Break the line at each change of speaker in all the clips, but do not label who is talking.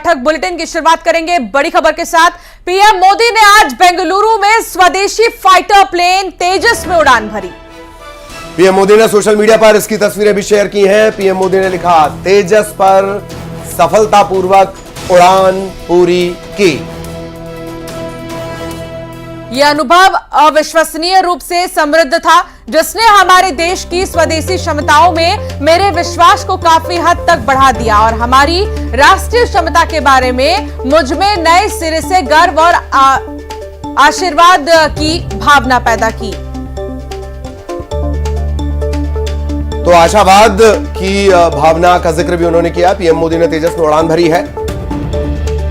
पाठक bulletin की शुरुआत करेंगे बड़ी खबर के साथ। पीएम मोदी ने आज बेंगलुरु में स्वदेशी फाइटर प्लेन तेजस में उड़ान भरी।
पीएम मोदी ने सोशल मीडिया पर इसकी तस्वीरें भी शेयर की हैं। पीएम मोदी ने लिखा, तेजस पर सफलतापूर्वक उड़ान पूरी की।
यह अनुभव अविश्वसनीय रूप से समृद्ध था, जिसने हमारे देश की स्वदेशी क्षमताओं में मेरे विश्वास को काफी हद तक बढ़ा दिया और हमारी राष्ट्रीय क्षमता के बारे में मुझ में नए सिरे से गर्व और आशीर्वाद की भावना पैदा की।
तो आशावाद की भावना का जिक्र भी उन्होंने किया। पीएम मोदी ने तेजस में उड़ान भरी है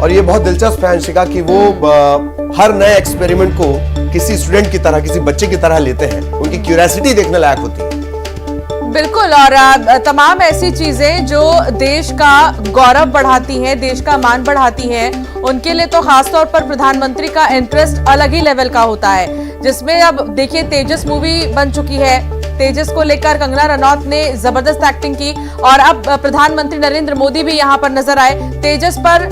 और ये बहुत दिलचस्प है अंशिका कि वो हर नए एक्सपेरिमेंट को किसी स्टूडेंट की तरह, किसी बच्चे की तरह लेते हैं। उनकी क्यूरियोसिटी देखने लायक होती है।
बिल्कुल, और तमाम ऐसी चीजें जो देश का गौरव बढ़ाती हैं, देश का मान बढ़ाती हैं, उनके लिए तो खासतौर पर प्रधानमंत्री का इंटरेस्ट अलग ही लेवल का होता है। जिसमें अब देखिए तेजस मूवी बन चुकी है। तेजस को लेकर कंगना रनौत ने जबरदस्त एक्टिंग की और अब प्रधानमंत्री नरेंद्र मोदी भी यहां पर नजर आए। तेजस पर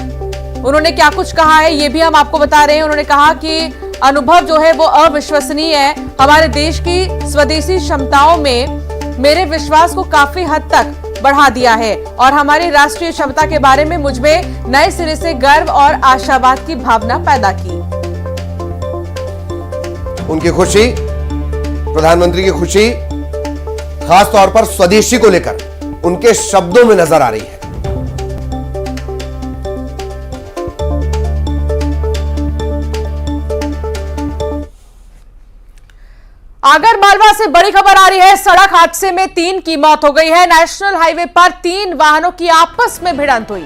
उन्होंने क्या कुछ कहा है ये भी हम आपको बता रहे हैं। उन्होंने कहा कि अनुभव जो है वो अविश्वसनीय है। हमारे देश की स्वदेशी क्षमताओं में मेरे विश्वास को काफी हद तक बढ़ा दिया है और हमारी राष्ट्रीय क्षमता के बारे में मुझ में नए सिरे से गर्व और आशावाद की भावना पैदा की।
उनकी खुशी, प्रधानमंत्री की खुशी खास तौर पर स्वदेशी को लेकर उनके शब्दों में नजर आ रही है।
आगर मालवा से बड़ी खबर आ रही है। सड़क हादसे में 3 की मौत हो गई है। नेशनल हाईवे पर 3 वाहनों की आपस में भिड़ंत हुई।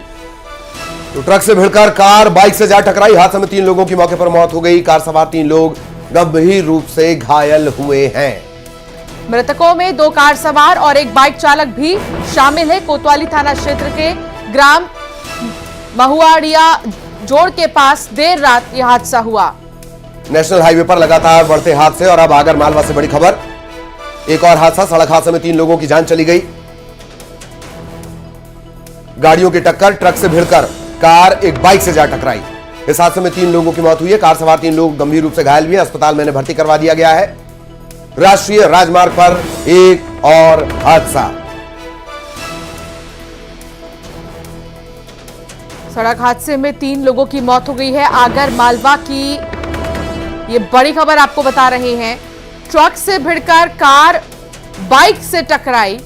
तो ट्रक से भिड़कर कार बाइक से जा टकराई। हादसे में 3 लोगों की मौके पर मौत हो गई। कार सवार 3 लोग गंभीर रूप से घायल हुए हैं।
मृतकों में 2 कार सवार और 1 बाइक चालक भी शामिल है। कोतवाली थाना क्षेत्र के ग्राम महुआड़िया जोड़ के पास देर रात यह हादसा हुआ।
नेशनल हाईवे पर लगातार बढ़ते हादसे और अब आगर मालवा से बड़ी खबर। एक और हादसा, सड़क हादसे में 3 लोगों की जान चली गई। गाड़ियों की टक्कर, ट्रक से भिड़कर कार एक बाइक से जा टकराई। इस हादसे में 3 लोगों की मौत हुई है। कार सवार 3 लोग गंभीर रूप से घायल हुए। अस्पताल में भर्ती करवा दिया गया है। राष्ट्रीय राजमार्ग पर एक और हादसा।
सड़क हादसे में 3 लोगों की मौत हो गई है। आगर मालवा की ये बड़ी खबर आपको बता रहे हैं। ट्रक से भिड़कर कार बाइक से टकराई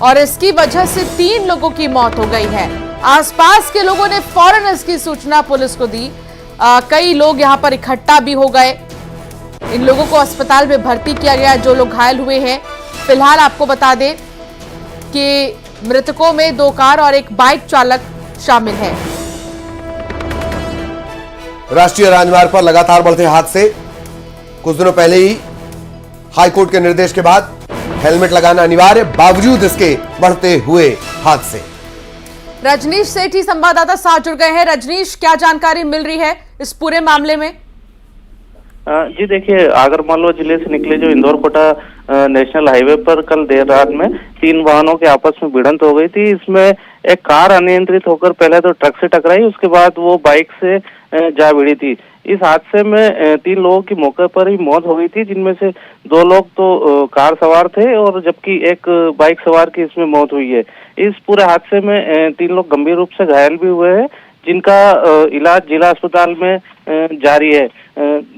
और इसकी वजह से 3 लोगों की मौत हो गई है। आसपास के लोगों ने फौरन इसकी सूचना पुलिस को दी। कई लोग यहां पर इकट्ठा भी हो गए। इन लोगों को अस्पताल में भर्ती किया गया। जो लोग घायल हुए हैं, फिलहाल आपको बता दें कि मृतकों में 2 कार और 1 बाइक चालक शामिल है।
राष्ट्रीय राजमार्ग पर लगातार बढ़ते हादसे। कुछ दिनों पहले ही हाईकोर्ट के निर्देश के बाद हेलमेट लगाना अनिवार्य, बावजूद इसके बढ़ते हुए हादसे।
रजनीश सेठी संवाददाता साथ जुड़ गए हैं। रजनीश, क्या जानकारी मिल रही है इस पूरे मामले में?
जी देखिए, आगर मालवा जिले से निकले जो इंदौर कोटा नेशनल हाईवे पर कल देर रात में 3 वाहनों के आपस में भिड़ंत हो गई थी। इसमें एक कार अनियंत्रित होकर पहले तो ट्रक से टकराई, उसके बाद वो बाइक से जा भिड़ी थी। इस हादसे में 3 लोगों की मौके पर ही मौत हो गई थी, जिनमें से 2 लोग तो कार सवार थे और जबकि एक बाइक सवार की इसमें मौत हुई है। इस पूरे हादसे में 3 लोग गंभीर रूप से घायल भी हुए हैं, जिनका इलाज जिला अस्पताल में जारी है।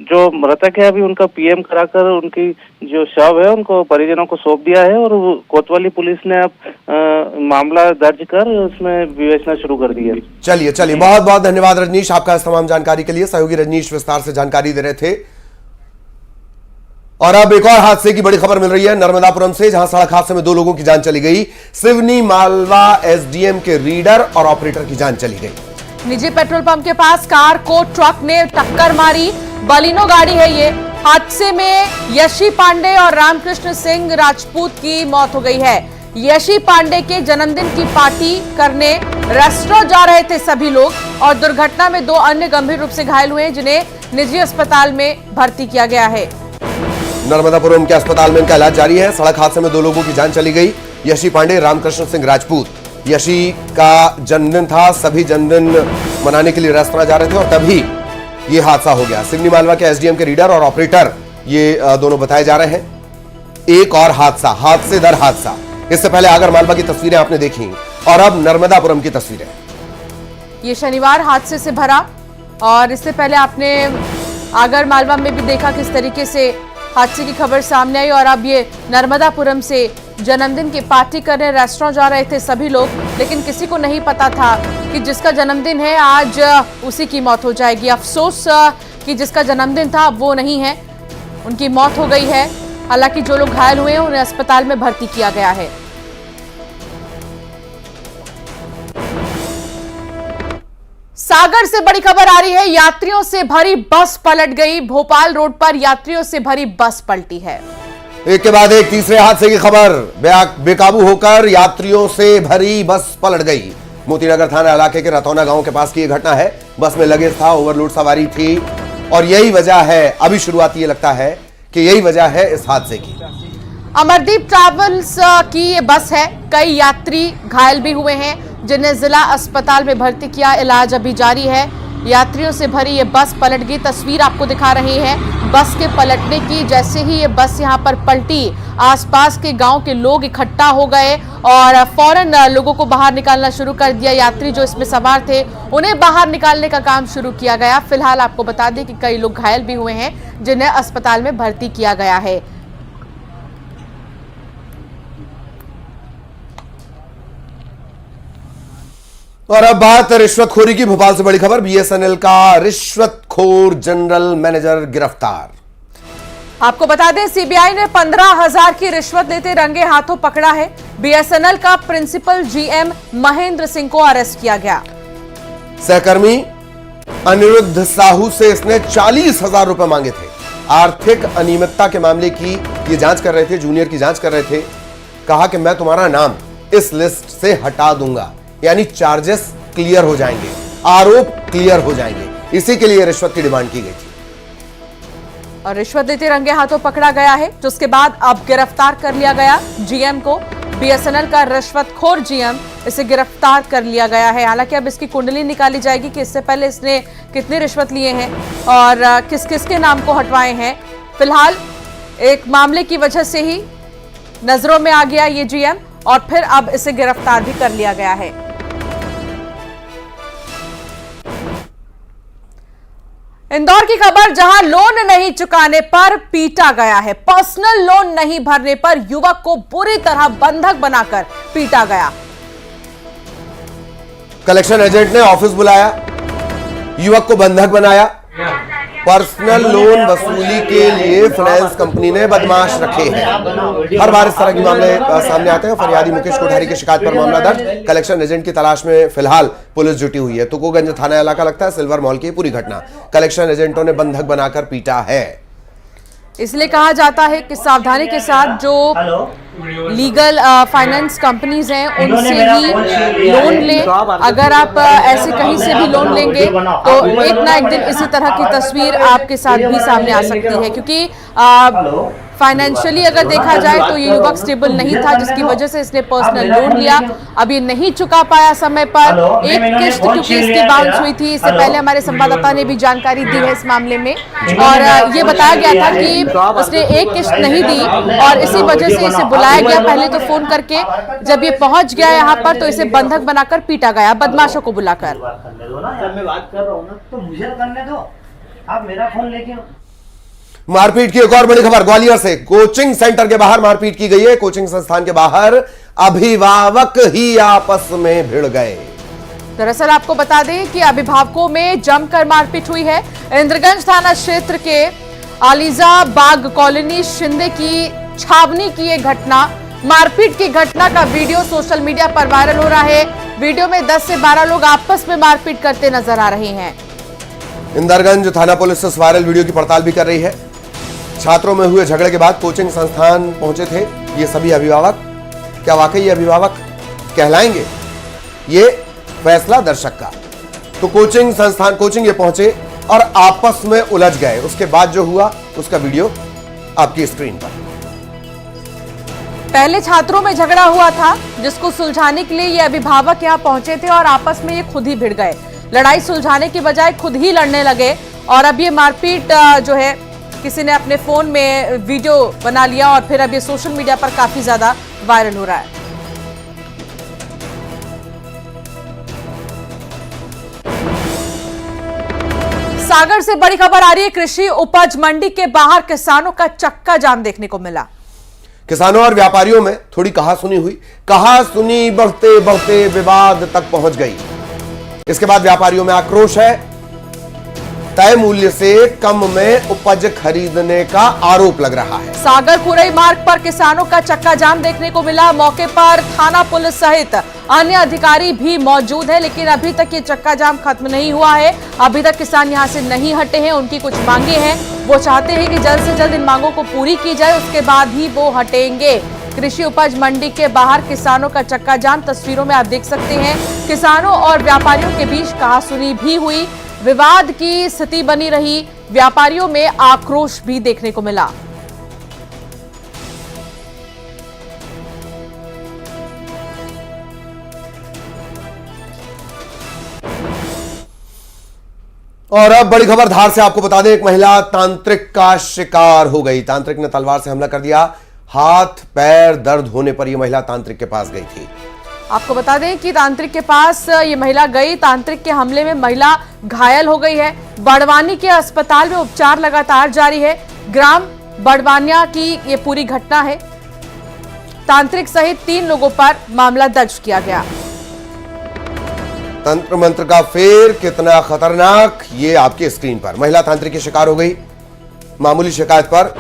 जो मृतक है अभी उनका पीएम कराकर उनकी जो शव है उनको परिजनों को सौंप दिया है और कोतवाली पुलिस ने अब मामला दर्ज कर उसमें विवेचना शुरू कर दी है।
चलिए बहुत बहुत धन्यवाद रजनीश, आपका इस तमाम जानकारी के लिए। सहयोगी रजनीश विस्तार से जानकारी दे रहे थे। और अब एक और हादसे की बड़ी खबर मिल रही है नर्मदापुरम से, जहां सड़क हादसे में 2 लोगों की जान चली गई। सिवनी मालवा एसडीएम के रीडर और ऑपरेटर की जान चली गई।
निजी पेट्रोल पंप के पास कार को ट्रक ने टक्कर मारी। बलिनो गाड़ी है ये। हादसे में यशी पांडे और रामकृष्ण सिंह राजपूत की मौत हो गई है। यशी पांडे के जन्मदिन की पार्टी करने रेस्टोरेंट जा रहे थे सभी लोग और दुर्घटना में 2 अन्य गंभीर रूप से घायल हुए, जिन्हें निजी अस्पताल में भर्ती किया गया है।
नर्मदापुरम के अस्पताल में इनका इलाज जारी है। सड़क हादसे में 2 लोगों की जान चली गई। यशी पांडे, रामकृष्ण सिंह राजपूत। यशी का जन्मदिन था। सभी जन्मदिन मनाने के लिए रेस्तरां जा रहे थे और तभी ये हादसा हो गया। सिवनी मालवा के एसडीएम के रीडर और ऑपरेटर ये दोनों बताए जा रहे हैं। एक और हादसा, हादसे दर हादसा। इससे पहले आगर मालवा की तस्वीरें आपने देखी और अब नर्मदापुरम की तस्वीरें।
ये शनिवार हादसे से भरा और इससे पहले आपने आगर मालवा में भी देखा किस तरीके से हादसे की खबर सामने आई। और अब ये नर्मदापुरम से जन्मदिन की पार्टी करने रेस्टोरेंट जा रहे थे सभी लोग, लेकिन किसी को नहीं पता था कि जिसका जन्मदिन है आज उसी की मौत हो जाएगी। अफसोस कि जिसका जन्मदिन था अब वो नहीं है, उनकी मौत हो गई है। हालांकि जो लोग घायल हुए हैं उन्हें अस्पताल में भर्ती किया गया है। सागर से बड़ी खबर आ रही है, यात्रियों से भरी बस पलट गई। भोपाल रोड पर यात्रियों से भरी बस पलटी है।
एक के बाद एक तीसरे हादसे की खबर। बेकाबू होकर यात्रियों से भरी बस पलट गई। मोतीनगर थाना इलाके के रतौना गांव के पास की यह घटना है। बस में लगेज था, ओवरलोड सवारी थी और यही वजह है, अभी शुरुआती ये लगता है कि यही वजह है इस हादसे की।
अमरदीप ट्रैवल्स की ये बस है। कई यात्री घायल भी हुए हैं जिन्हें जिला अस्पताल में भर्ती किया, इलाज अभी जारी है। यात्रियों से भरी ये बस पलट गई। तस्वीर आपको दिखा रहे हैं बस के पलटने की। जैसे ही ये बस यहां पर पलटी, आसपास के गांव के लोग इकट्ठा हो गए और फौरन लोगों को बाहर निकालना शुरू कर दिया। यात्री जो इसमें सवार थे उन्हें बाहर निकालने का काम शुरू किया गया। फिलहाल आपको बता दें कि कई लोग घायल भी हुए हैं जिन्हें अस्पताल में भर्ती किया गया है।
और अब बात रिश्वतखोरी की। भोपाल से बड़ी खबर, बीएसएनएल का रिश्वतखोर जनरल मैनेजर गिरफ्तार।
आपको बता दें सीबीआई ने 15,000 की रिश्वत लेते रंगे हाथों पकड़ा है। बीएसएनएल का प्रिंसिपल जीएम महेंद्र सिंह को अरेस्ट किया गया।
सहकर्मी अनिरुद्ध साहू से इसने 40,000 रुपए मांगे थे। आर्थिक अनियमितता के मामले की ये जांच कर रहे थे, जूनियर की जांच कर रहे थे। कहा कि मैं तुम्हारा नाम इस लिस्ट से हटा दूंगा, यानी चार्जेस क्लियर हो जाएंगे, आरोप क्लियर हो जाएंगे। इसी के लिए रिश्वत की डिमांड की गई थी
और रिश्वत देते रंगे हाथों पकड़ा गया है, जिसके बाद अब गिरफ्तार कर लिया गया जीएम को। बीएसएनएल का रिश्वतखोर जीएम, इसे गिरफ्तार कर लिया गया है। हालांकि अब इसकी कुंडली निकाली जाएगी कि इससे पहले इसने कितनी रिश्वत लिए हैं और किस किस के नाम को हटवाए हैं। फिलहाल एक मामले की वजह से ही नजरों में आ गया ये जीएम और फिर अब इसे गिरफ्तार भी कर लिया गया है। इंदौर की खबर, जहां लोन नहीं चुकाने पर पीटा गया है। पर्सनल लोन नहीं भरने पर युवक को बुरी तरह बंधक बनाकर पीटा गया।
कलेक्शन एजेंट ने ऑफिस बुलाया, युवक को बंधक बनाया। पर्सनल लोन वसूली के लिए फाइनेंस कंपनी ने बदमाश रखे हैं। हर बार इस तरह के मामले सामने आते हैं। फरियादी मुकेश कोठारी की शिकायत पर मामला दर्ज। कलेक्शन एजेंट की तलाश में फिलहाल पुलिस जुटी हुई है। तुकोगंज थाना इलाका लगता है सिल्वर मॉल की पूरी घटना। कलेक्शन एजेंटों ने बंधक बनाकर पीटा है।
इसलिए कहा जाता है कि सावधानी के साथ जो लीगल फाइनेंस कंपनीज हैं उनसे ही लोन लें। अगर आप ऐसे कहीं से भी लोन लेंगे तो एक ना एक दिन इसी तरह की तस्वीर आपके साथ भी सामने आ सकती है, क्योंकि फाइनेंशियली अगर देखा जाए तो ये युवक स्टेबल नहीं था, जिसकी वजह से इसने पर्सनल लोन लिया। अब ये नहीं चुका पाया समय पर। एक किस्त क्योंकि इसकी बाउंस हुई थी। इससे पहले हमारे संवाददाता ने भी जानकारी दी है इस मामले में और ये बताया गया था कि उसने एक किस्त नहीं दी और इसी वजह से इसे बुलाया गया पहले तो फोन करके। जब ये पहुंच गया यहाँ पर तो इसे बंधक बनाकर पीटा गया बदमाशों को बुलाकर।
मैं बात कर रहा हूँ ना, तो मुझे करने दो, आप मेरा फोन लेके।
मारपीट की एक और बड़ी खबर, ग्वालियर से कोचिंग सेंटर के बाहर मारपीट की गई है। कोचिंग संस्थान के बाहर अभिभावक ही आपस में भिड़ गए।
दरअसल आपको बता दें कि अभिभावकों में जमकर मारपीट हुई है। इंद्रगंज थाना क्षेत्र के आलिजा बाग कॉलोनी शिंदे की छावनी की ये घटना, मारपीट की घटना का वीडियो सोशल मीडिया पर वायरल हो रहा है। वीडियो में 10 से 12 लोग आपस में मारपीट करते नजर आ रहे हैं।
इंदरगंज थाना पुलिस इस वायरल वीडियो की पड़ताल भी कर रही है। छात्रों में हुए झगड़े के बाद कोचिंग संस्थान पहुंचे थे ये सभी अभिभावक। क्या वाकई ये अभिभावक कहलाएंगे, ये फैसला दर्शक का। तो कोचिंग संस्थान कोचिंग ये पहुंचे और आपस में उलझ गए। उसके बाद जो हुआ उसका वीडियो आपकी स्क्रीन पर।
पहले छात्रों में झगड़ा हुआ था जिसको सुलझाने के लिए ये अभिभावक यहां पहुंचे थे और आपस में ये खुद ही भिड़ गए। लड़ाई सुलझाने की बजाय खुद ही लड़ने लगे और अब ये मारपीट जो है किसी ने अपने फोन में वीडियो बना लिया और फिर अब ये सोशल मीडिया पर काफी ज्यादा वायरल हो रहा है। सागर से बड़ी खबर आ रही है। कृषि उपज मंडी के बाहर किसानों का चक्का जाम देखने को मिला।
किसानों और व्यापारियों में थोड़ी कहासुनी हुई। कहासुनी बढ़ते बढ़ते विवाद तक पहुंच गई। इसके बाद व्यापारियों में आक्रोश है। तय मूल्य से कम में उपज खरीदने का आरोप लग रहा है।
सागर खुरई मार्ग पर किसानों का चक्का जाम देखने को मिला। मौके पर थाना पुलिस सहित अन्य अधिकारी भी मौजूद हैं, लेकिन अभी तक ये चक्का जाम खत्म नहीं हुआ है। अभी तक किसान यहां से नहीं हटे हैं। उनकी कुछ मांगे हैं, वो चाहते हैं कि जल्द से जल्द इन मांगों को पूरी की जाए, उसके बाद ही वो हटेंगे। कृषि उपज मंडी के बाहर किसानों का चक्का जाम तस्वीरों में आप देख सकते हैं। किसानों और व्यापारियों के बीच कहासुनी भी हुई, विवाद की स्थिति बनी रही। व्यापारियों में आक्रोश भी देखने को मिला।
और अब बड़ी खबर धार से आपको बता दें, एक महिला तांत्रिक का शिकार हो गई। तांत्रिक ने तलवार से हमला कर दिया। हाथ पैर दर्द होने पर यह महिला तांत्रिक के पास गई थी।
आपको बता दें कि तांत्रिक के पास ये महिला गई। तांत्रिक के हमले में महिला घायल हो गई है। बड़वानी के अस्पताल में उपचार लगातार जारी है। ग्राम बड़वानिया की ये पूरी घटना है। तांत्रिक सहित 3 लोगों पर मामला दर्ज किया गया।
तंत्र मंत्र का फेर कितना खतरनाक, ये आपके स्क्रीन पर। महिला तांत्रिक की शिकार हो गई। मामूली शिकायत पर,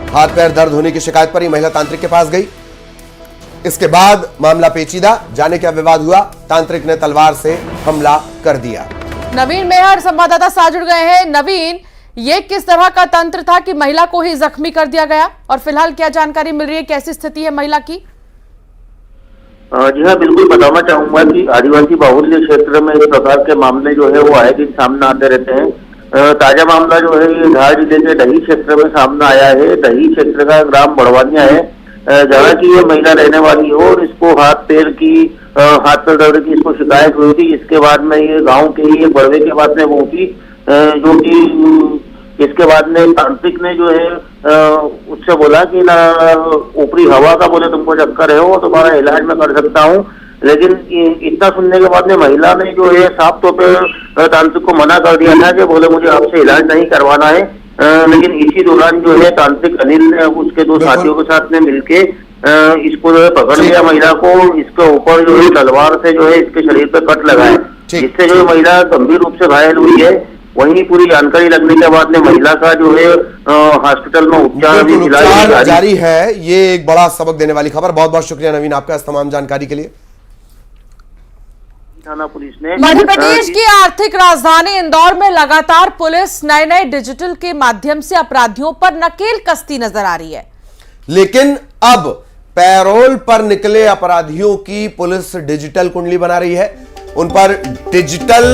हाथ पैर दर्द होने की शिकायत पर यह महिला तांत्रिक के पास गई। इसके बाद मामला पेचीदा, जाने क्या विवाद हुआ। तांत्रिक ने तलवार से हमला कर दिया।
नवीन मेहर संवाददाता साथ जुड़ गए हैं। नवीन, ये किस तरह का तंत्र था कि महिला को ही जख्मी कर दिया गया और फिलहाल क्या जानकारी मिल रही है, कैसी स्थिति है महिला की?
जी हाँ, बिल्कुल बताना चाहूंगा कि आदिवासी बाहुल्य क्षेत्र में इस प्रकार के मामले जो है वो आए दिन सामने आते रहते हैं। ताजा मामला जो है ये धार जिले के दही क्षेत्र में सामने आया है। दही क्षेत्र का ग्राम बड़वानिया है, जहाँ की ये महिला रहने वाली हो और इसको हाथ पैर दर्द की इसको शिकायत हुई थी। इसके बाद में ये गांव के ही बड़वे के पास में पहुंची, जो कि इसके बाद में तांत्रिक ने जो है उससे बोला कि ना ऊपरी हवा का बोले तुमको चक्कर है वो तुम्हारा इलाज मैं कर सकता हूँ। लेकिन इतना सुनने के बाद में महिला ने जो है साफ तौर पे तांत्रिक को मना कर दिया था कि बोले मुझे आपसे इलाज नहीं करवाना है। लेकिन इसी दौरान जो है तांत्रिक अनिल ने उसके 2 साथियों के साथ में मिलके इसको जो है पकड़ लिया महिला को। इसके ऊपर जो है तलवार से जो है इसके शरीर पे कट लगाए, जिससे जो है महिला गंभीर रूप से घायल हुई है। वहीं पूरी जानकारी लगने के बाद में महिला का जो है हॉस्पिटल में उपचार
जारी है। ये एक बड़ा सबक देने वाली खबर। बहुत बहुत शुक्रिया नवीन आपका इस तमाम जानकारी के लिए।
थाना पुलिस ने
मध्य प्रदेश की आर्थिक राजधानी इंदौर में लगातार पुलिस नए डिजिटल के माध्यम से अपराधियों पर नकेल कसती नजर आ रही है।
लेकिन अब पैरोल पर निकले अपराधियों की पुलिस डिजिटल कुंडली बना रही है। उन पर डिजिटल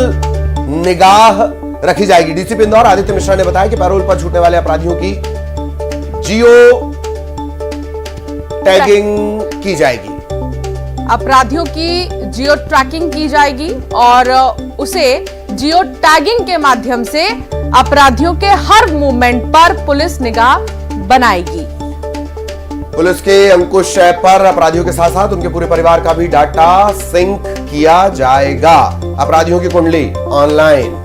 निगाह रखी जाएगी। डीसीपी इंदौर आदित्य मिश्रा ने बताया कि पैरोल पर छूटने वाले अपराधियों की जियो टैगिंग की जाएगी।
अपराधियों की जियो ट्रैकिंग की जाएगी और उसे जियो टैगिंग के माध्यम से अपराधियों के हर मूवमेंट पर पुलिस निगाह बनाएगी।
पुलिस के अंकुश ऐप पर अपराधियों के साथ साथ उनके पूरे परिवार का भी डाटा सिंक किया जाएगा। अपराधियों की कुंडली ऑनलाइन,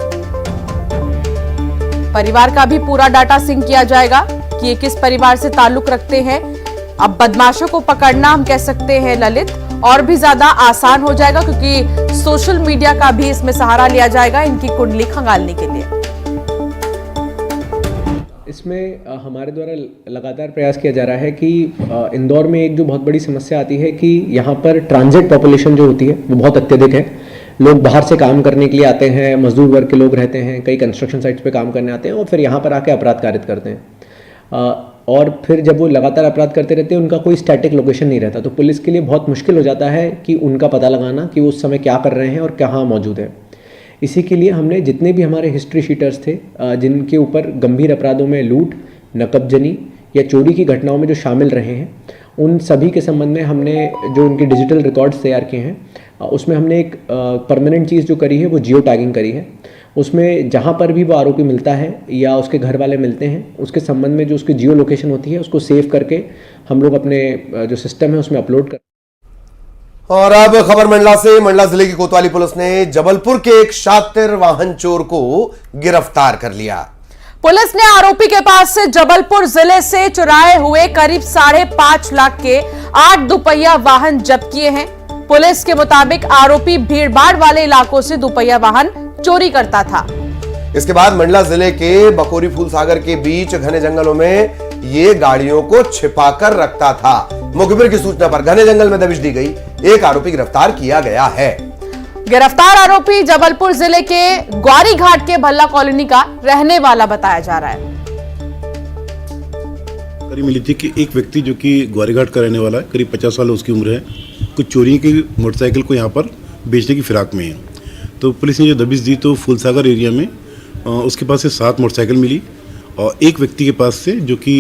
परिवार का भी पूरा डाटा सिंक किया जाएगा कि ये किस परिवार से ताल्लुक रखते हैं। अब बदमाशों को पकड़ना हम कह सकते हैं ललित और भी ज्यादा आसान हो जाएगा, क्योंकि सोशल मीडिया का भी इसमें सहारा लिया जाएगा इनकी कुंडली खंगालने के लिए।
इसमें हमारे द्वारा लगातार प्रयास किया जा रहा है कि इंदौर में एक जो बहुत बड़ी समस्या आती है कि यहाँ पर ट्रांजिट पॉपुलेशन जो होती है वो बहुत अत्यधिक है। लोग बाहर से काम करने के लिए आते हैं, मजदूर वर्ग के लोग रहते हैं, कई कंस्ट्रक्शन साइट्स पे काम करने आते हैं और फिर यहाँ पर आके अपराध कारित करते हैं। और फिर जब वो लगातार अपराध करते रहते हैं, उनका कोई स्टैटिक लोकेशन नहीं रहता, तो पुलिस के लिए बहुत मुश्किल हो जाता है कि उनका पता लगाना कि वो उस समय क्या कर रहे हैं और कहाँ मौजूद है। इसी के लिए हमने जितने भी हमारे हिस्ट्री शीटर्स थे जिनके ऊपर गंभीर अपराधों में लूट, नकबजनी या चोरी की घटनाओं में जो शामिल रहे हैं, उन सभी के संबंध में हमने जो उनके डिजिटल रिकॉर्ड्स तैयार किए हैं उसमें हमने एक परमानेंट चीज़ जो करी है वो जियो टैगिंग करी है। उसमें जहाँ पर भी वो आरोपी मिलता है या उसके घर वाले मिलते हैं, उसके संबंध में जो उसकी जियो लोकेशन होती है उसको सेव करके हम लोग अपने जो सिस्टम है उसमें अपलोड कर।
और अब खबर मंडला से। मंडला जिले की कोतवाली पुलिस ने जबलपुर के एक शातिर वाहन चोर को गिरफ्तार कर लिया।
पुलिस ने आरोपी के पास से जबलपुर जिले से चुराए हुए करीब 5.5 लाख के 8 दुपहिया वाहन जब्त किए हैं। पुलिस के मुताबिक आरोपी भीड़भाड़ वाले इलाकों से दुपहिया वाहन चोरी करता था।
इसके बाद मंडला जिले के बकोरी फूल सागर के बीच घने जंगलों में ये गाड़ियों को छिपाकर रखता था। मुखबिर की सूचना पर घने जंगल में दबिश दी गई, एक आरोपी गिरफ्तार किया गया है।
गिरफ्तार आरोपी जबलपुर जिले के ग्वारी घाट के भल्ला कॉलोनी का रहने वाला बताया जा रहा है।
करीब मिली थी कि एक व्यक्ति जो कि ग्वारीघाट का रहने वाला है, करीब 50 साल उसकी उम्र है, कुछ चोरी की मोटरसाइकिल को यहाँ पर बेचने की फिराक में है। तो पुलिस ने जो दबिश दी तो फूलसागर एरिया में उसके पास से 7 मोटरसाइकिल मिली और एक व्यक्ति के पास से जो कि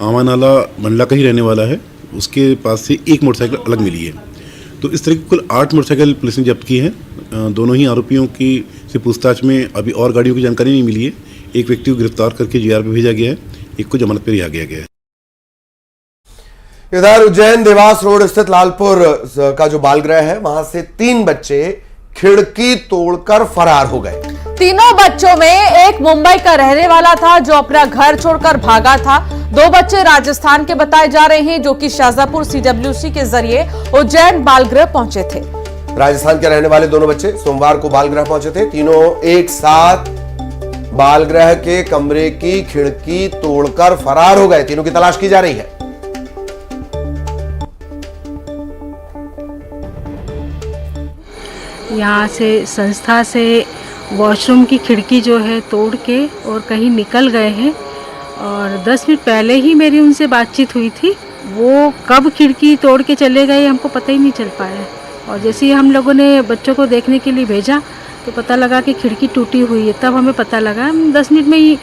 आमानाला मंडला का ही रहने वाला है, उसके पास से एक मोटरसाइकिल अलग मिली है। तो इस तरह की कुल 8 मोटरसाइकिल पुलिस ने जब्त की है। दोनों ही आरोपियों की से पूछताछ में अभी और गाड़ियों की जानकारी नहीं मिली है। एक व्यक्ति को गिरफ्तार करके जीआर पे भेजा गया है, एक को जमानत पर रिहा किया गया है।
इधर उज्जैन देवास रोड स्थित लालपुर का जो बालगृह है, वहां से 3 बच्चे खिड़की तोड़कर फरार हो गए।
तीनों बच्चों में एक मुंबई का रहने वाला था जो अपना घर छोड़कर भागा था। 2 बच्चे राजस्थान के बताए जा रहे हैं जो कि शाजापुर सीडब्ल्यूसी के जरिए उज्जैन बालगृह पहुंचे थे।
राजस्थान के रहने वाले दोनों बच्चे सोमवार को बालगृह पहुंचे थे। तीनों एक साथ बालगृह के कमरे की खिड़की तोड़कर फरार हो गए। तीनों की तलाश की जा रही है।
यहाँ से संस्था से वॉशरूम की खिड़की जो है तोड़ के और कहीं निकल गए हैं और 10 मिनट पहले ही मेरी उनसे बातचीत हुई थी। वो कब खिड़की तोड़ के चले गए हमको पता ही नहीं चल पाया और जैसे ही हम लोगों ने बच्चों को देखने के लिए भेजा तो पता लगा कि खिड़की टूटी हुई है। तब हमें पता लगा 10 मिनट में ही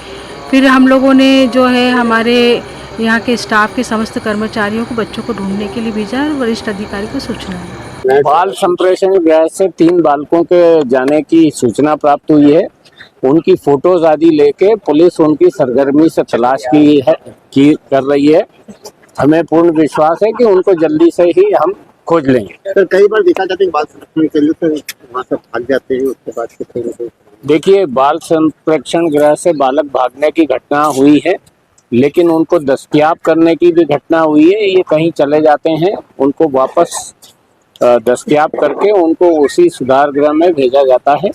फिर हम लोगों ने जो है हमारे यहाँ के स्टाफ के समस्त कर्मचारियों को बच्चों को ढूंढने के लिए भेजा और वरिष्ठ अधिकारी को सूचना दी।
बाल संप्रेषण गृह से 3 बालकों के जाने की सूचना प्राप्त हुई है। उनकी फोटोज आदि लेके पुलिस उनकी सरगर्मी से तलाश कर रही है। हमें पूर्ण विश्वास है कि उनको जल्दी से ही हम खोज लेंगे।
सर कई बार देखा जाता है बाल संप्रेषण के लिए तो वहाँ से भाग जाते हैं, उसके बाद कितने।
देखिए, बाल संप्रेषण गृह से बालक भागने की घटना हुई है, लेकिन उनको दस्तयाब करने की भी घटना हुई है। ये कहीं चले जाते हैं, उनको वापस दस्तयाब करके उनको उसी सुधार गृह में भेजा जाता है।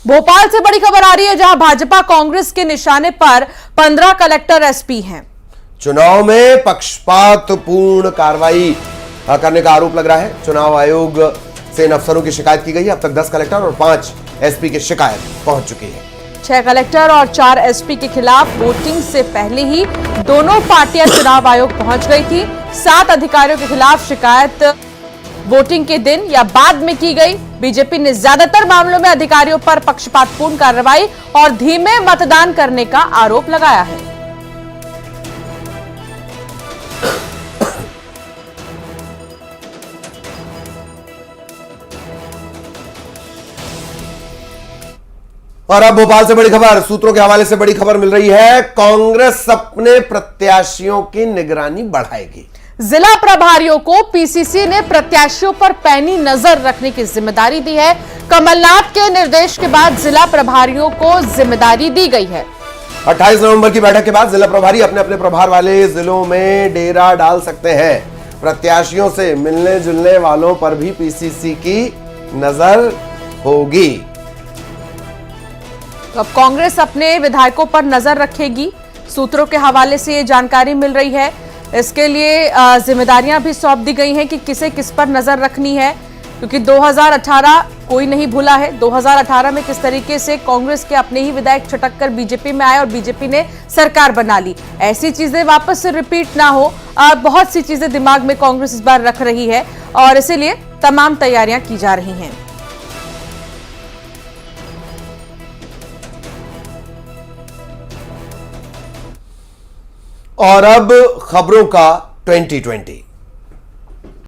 भोपाल से बड़ी खबर आ रही है जहां भाजपा कांग्रेस के निशाने पर 15 कलेक्टर एसपी हैं।
चुनाव में पक्षपातपूर्ण कार्रवाई करने का आरोप लग रहा है। चुनाव आयोग से इन अफसरों की शिकायत की गई है। अब तक 10 कलेक्टर और 5 एसपी की शिकायत पहुंच चुकी है।
6 कलेक्टर और 4 एसपी के खिलाफ वोटिंग से पहले ही दोनों पार्टियां चुनाव आयोग पहुंच गई थी। 7 अधिकारियों के खिलाफ शिकायत वोटिंग के दिन या बाद में की गई। बीजेपी ने ज्यादातर मामलों में अधिकारियों पर पक्षपातपूर्ण कार्रवाई और धीमे मतदान करने का आरोप लगाया है।
और अब भोपाल से बड़ी खबर, सूत्रों के हवाले से बड़ी खबर मिल रही है। कांग्रेस अपने प्रत्याशियों की निगरानी बढ़ाएगी।
जिला प्रभारियों को पीसीसी ने प्रत्याशियों पर पैनी नजर रखने की जिम्मेदारी दी है। कमलनाथ के निर्देश के बाद जिला प्रभारियों को जिम्मेदारी दी गई है।
28 नवंबर की बैठक के बाद जिला प्रभारी अपने अपने प्रभार वाले जिलों में डेरा डाल सकते हैं। प्रत्याशियों से मिलने जुलने वालों पर भी पीसीसी की नजर होगी।
तो अब कांग्रेस अपने विधायकों पर नजर रखेगी। सूत्रों के हवाले से ये जानकारी मिल रही है। इसके लिए जिम्मेदारियां भी सौंप दी गई हैं कि किसे किस पर नजर रखनी है, क्योंकि 2018 कोई नहीं भूला है। 2018 में किस तरीके से कांग्रेस के अपने ही विधायक छटक कर बीजेपी में आए और बीजेपी ने सरकार बना ली। ऐसी चीजें वापस से रिपीट ना हो, बहुत सी चीजें दिमाग में कांग्रेस इस बार रख रही है और इसीलिए तमाम तैयारियां की जा रही हैं।
और अब खबरों का 2020।